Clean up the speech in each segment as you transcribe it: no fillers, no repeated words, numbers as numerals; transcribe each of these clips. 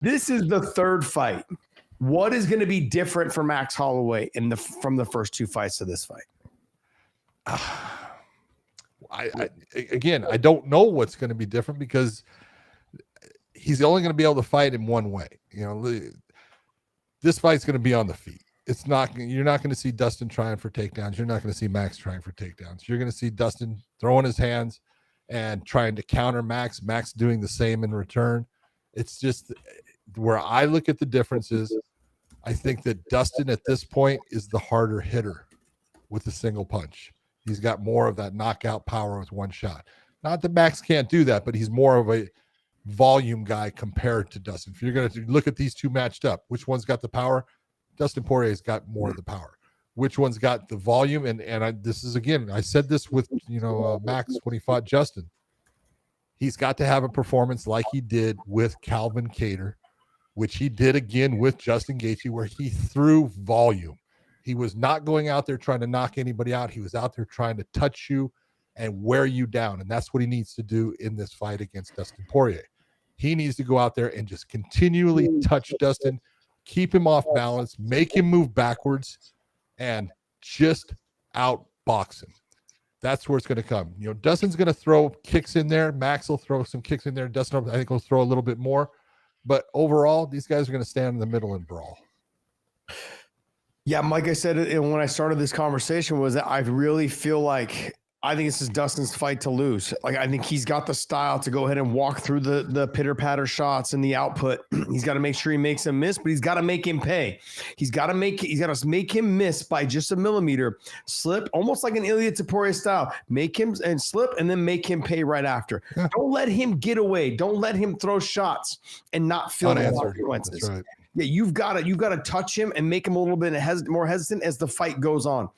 This is the third fight. What is going to be different for Max Holloway from the first two fights of this fight? I don't know what's going to be different because he's only going to be able to fight in one way. This fight's going to be on the feet. You're not going to see Dustin trying for takedowns. You're not going to see Max trying for takedowns. You're going to see Dustin throwing his hands and trying to counter Max doing the same in return. It's just where I look at the differences. I think that Dustin at this point is the harder hitter with a single punch. He's got more of that knockout power with one shot. Not that Max can't do that, but he's more of a volume guy compared to Dustin. If you're going to look at these two matched up, which one's got the power? Dustin Poirier's got more of the power. Which one's got the volume? This is, again, I said this with Max when he fought Justin. He's got to have a performance like he did with Calvin Kattar, which he did again with Justin Gaethje, where he threw volume. He was not going out there trying to knock anybody out. He was out there trying to touch you and wear you down. And that's what he needs to do in this fight against Dustin Poirier. He needs to go out there and just continually touch Dustin, keep him off balance, make him move backwards, and just outbox him. That's where it's going to come. Dustin's going to throw kicks in there. Max will throw some kicks in there. Dustin, I think, will throw a little bit more. But overall, these guys are going to stand in the middle and brawl. Yeah, like I said when I started this conversation, was that I really feel like I think this is Dustin's fight to lose. Like, I think he's got the style to go ahead and walk through the pitter-patter shots and the output. He's got to make sure he makes him miss, but he's got to make him pay. He's got to make him miss by just a millimeter, slip, almost like an Ilia Topuria style. Make him and slip, and then make him pay right after. Yeah. Don't let him get away. Don't let him throw shots and not feel the consequences. That's right. Yeah, you've got to touch him and make him a little bit more hesitant as the fight goes on.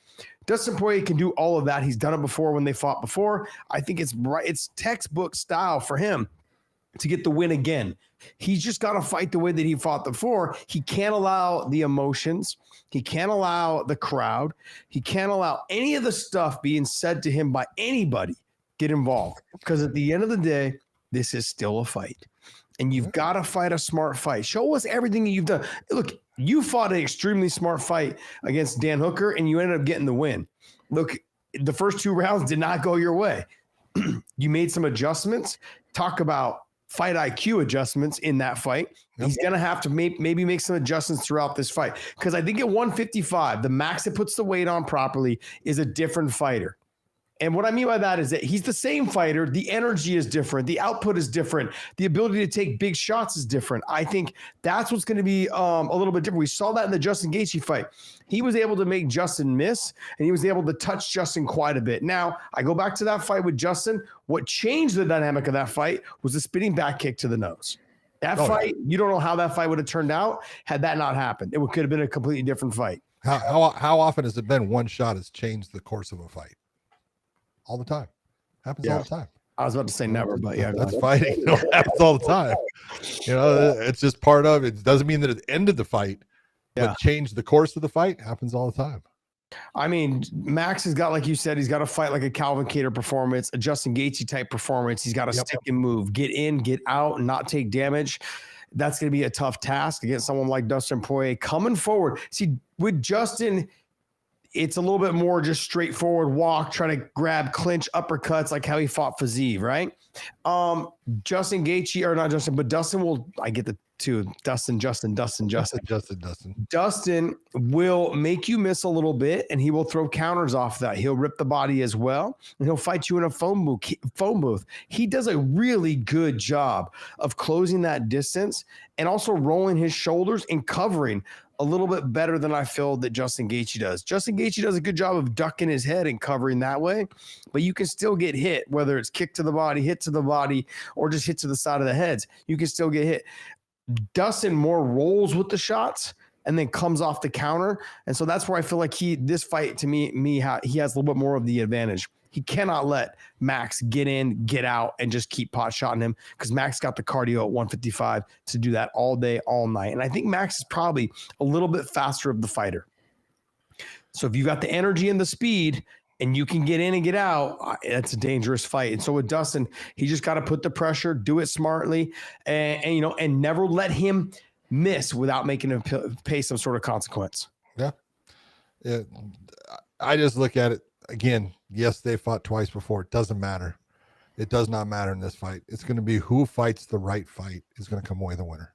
Dustin Poirier can do all of that. He's done it before when they fought before. I think it's textbook style for him to get the win again. He's just got to fight the way that he fought before. He can't allow the emotions. He can't allow the crowd. He can't allow any of the stuff being said to him by anybody get involved. Because at the end of the day, this is still a fight. And you've got to fight a smart fight. Show us everything that you've done. Look, you fought an extremely smart fight against Dan Hooker, and you ended up getting the win. Look, the first two rounds did not go your way. You made some adjustments. Talk about fight IQ adjustments in that fight. Yep. He's going to have to maybe make some adjustments throughout this fight. Because I think at 155, the Max that puts the weight on properly is a different fighter. And what I mean by that is that he's the same fighter. The energy is different. The output is different. The ability to take big shots is different. I think that's what's going to be a little bit different. We saw that in the Justin Gaethje fight. He was able to make Justin miss, and he was able to touch Justin quite a bit. Now, I go back to that fight with Justin. What changed the dynamic of that fight was the spinning back kick to the nose. That fight, you don't know how that fight would have turned out had that not happened. It could have been a completely different fight. How often has it been one shot has changed the course of a fight? All the time. Happens all the time. I was about to say never, but yeah. That's fighting. It happens all the time. It's just part of it. It doesn't mean that it ended the fight, but changed the course of the fight. Happens all the time. I mean, Max has got, like you said, he's got to fight like a Calvin Kattar performance, a Justin Gaethje type performance. He's got to stick and move, get in, get out, and not take damage. That's going to be a tough task against someone like Dustin Poirier coming forward. See, with Justin, it's a little bit more just straightforward walk, trying to grab clinch uppercuts like how he fought Fiziev, right? Justin Gaethje, or not Justin, but Dustin will, I get the two, Justin will make you miss a little bit, and he will throw counters off that. He'll rip the body as well, and he'll fight you in a phone booth. He does a really good job of closing that distance and also rolling his shoulders and covering a little bit better than I feel that Justin Gaethje does. Justin Gaethje does a good job of ducking his head and covering that way, but you can still get hit, whether it's kick to the body, hit to the body, or just hit to the side of the heads. You can still get hit. Dustin more rolls with the shots and then comes off the counter. And so that's where I feel like this fight to me, he has a little bit more of the advantage. He cannot let Max get in, get out, and just keep pot shotting him, because Max got the cardio at 155 to do that all day, all night. And I think Max is probably a little bit faster of the fighter. So if you got the energy and the speed, and you can get in and get out, that's a dangerous fight. And so with Dustin, he just got to put the pressure, do it smartly, and never let him miss without making him pay some sort of consequence. Yeah. I just look at it again. Yes, they fought twice before. It doesn't matter. It does not matter in this fight. It's going to be who fights the right fight is going to come away the winner.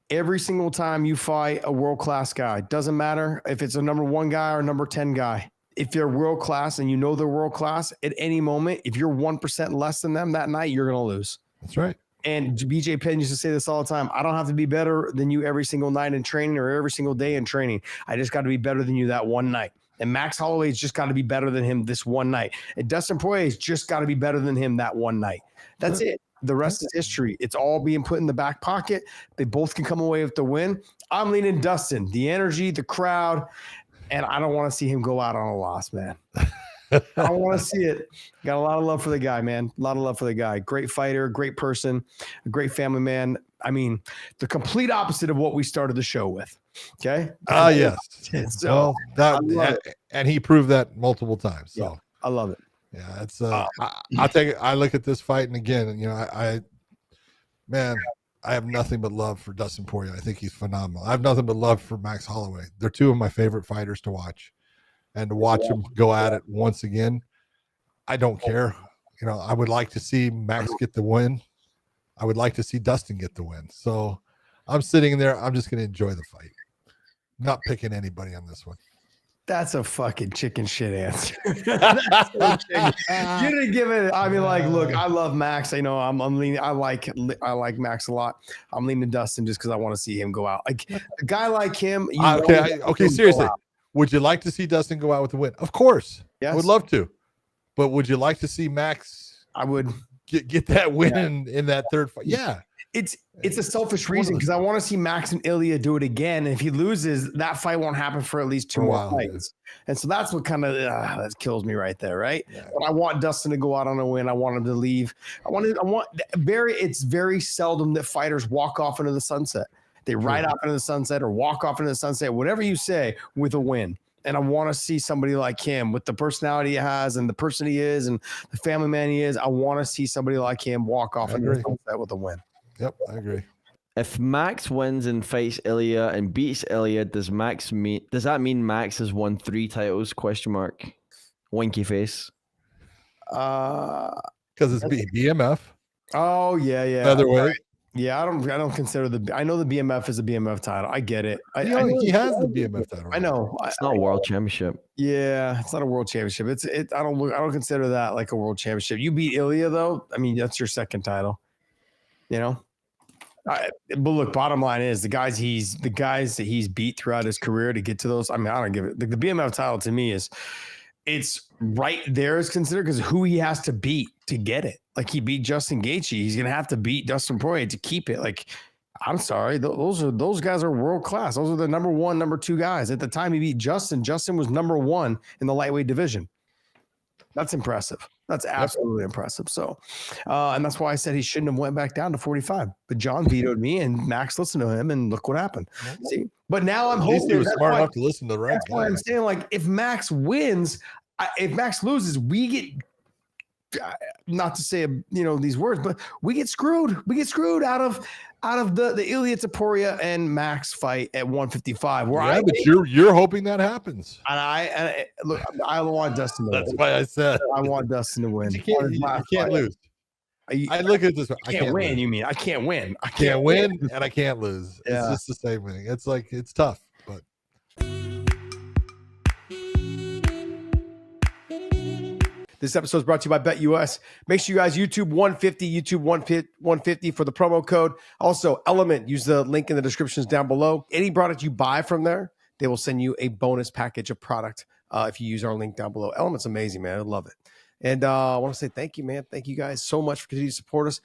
Every single time you fight a world-class guy, doesn't matter if it's a number 1 guy or number 10 guy. If they're world-class and you know they're world-class, at any moment, if you're 1% less than them that night, you're going to lose. That's right. And BJ Penn used to say this all the time. I don't have to be better than you every single night in training or every single day in training. I just got to be better than you that one night. And Max Holloway's just got to be better than him this one night. And Dustin Poirier's just got to be better than him that one night. That's it. The rest is history. It's all being put in the back pocket. They both can come away with the win. I'm leaning Dustin. The energy, the crowd, and I don't want to see him go out on a loss, man. I don't want to see it. Got a lot of love for the guy, man. A lot of love for the guy. Great fighter, great person, a great family man. I mean, the complete opposite of what we started the show with. Okay. Yes. So and he proved that multiple times. So yeah, I love it. Yeah, it's I'll take it. I look at this fight, and again, you know, I have nothing but love for Dustin Poirier. I think he's phenomenal. I have nothing but love for Max Holloway. They're two of my favorite fighters to watch, and to watch them go at it once again, I don't care. You know, I would like to see Max get the win. I would like to see Dustin get the win. So I'm sitting there. I'm just going to enjoy the fight. Not picking anybody on this one. That's a fucking chicken shit answer. You didn't give it. I mean, like, look, I love Max. I know I'm leaning. I like Max a lot. I'm leaning Dustin just because I want to see him go out. Like a guy like him. Okay. Seriously, would you like to see Dustin go out with the win? Of course. Yes. I would love to. But would you like to see Max? I would get that win in that third fight. Yeah. It's a selfish reason because I want to see Max and Ilya do it again. And if he loses, that fight won't happen for at least 2 more fights. And so that's what kind of that kills me right there, right? Yeah. But I want Dustin to go out on a win. I want him to leave. It's very seldom that fighters walk off into the sunset. They ride off into the sunset or walk off into the sunset, whatever you say, with a win. And I want to see somebody like him with the personality he has and the person he is and the family man he is. I want to see somebody like him walk off into the sunset with a win. Yep, I agree. If Max wins and fights Ilya and beats Ilya, does that mean Max has won 3 titles? ? Winky face. Because it's BMF. Oh yeah. Featherweight. Right. Yeah, I don't consider I know the BMF is a BMF title. I get it. I know he has the BMF title. I know. It's not a world championship. Yeah, it's not a world championship. I don't consider that like a world championship. You beat Ilya though. I mean, that's your second title. You know. But look, bottom line is the guys that he's beat throughout his career to get to those. I mean, I don't give it. The BMF title to me it's right there is considered because who he has to beat to get it. Like he beat Justin Gaethje, he's gonna have to beat Dustin Poirier to keep it. Like, I'm sorry, those guys are world class. Those are the number 1, number 2 guys. At the time he beat Justin was number 1 in the lightweight division. That's impressive. That's absolutely impressive. So, and that's why I said he shouldn't have went back down to 45. But John vetoed me, and Max listened to him, and look what happened. See, but now I'm hoping he was smart enough to listen to the right guy. That's why I'm saying, like, if Max wins, if Max loses, we get. Not to say these words, but we get screwed. We get screwed out of the Ilya Poirier and Max fight at 155. But you're hoping that happens. And look, I want Dustin to win. That's why I said I want Dustin to win. You can't lose. I look at this. I can't win. You mean I can't win? I can't win and I can't lose. Yeah. It's just the same thing. It's like it's tough, but. This episode is brought to you by BetUS. Make sure you guys YouTube 150 for the promo code. Also, Element, use the link in the descriptions down below. Any product you buy from there, they will send you a bonus package of product if you use our link down below. Element's amazing, man. I love it. And I want to say thank you, man. Thank you guys so much for continuing to support us.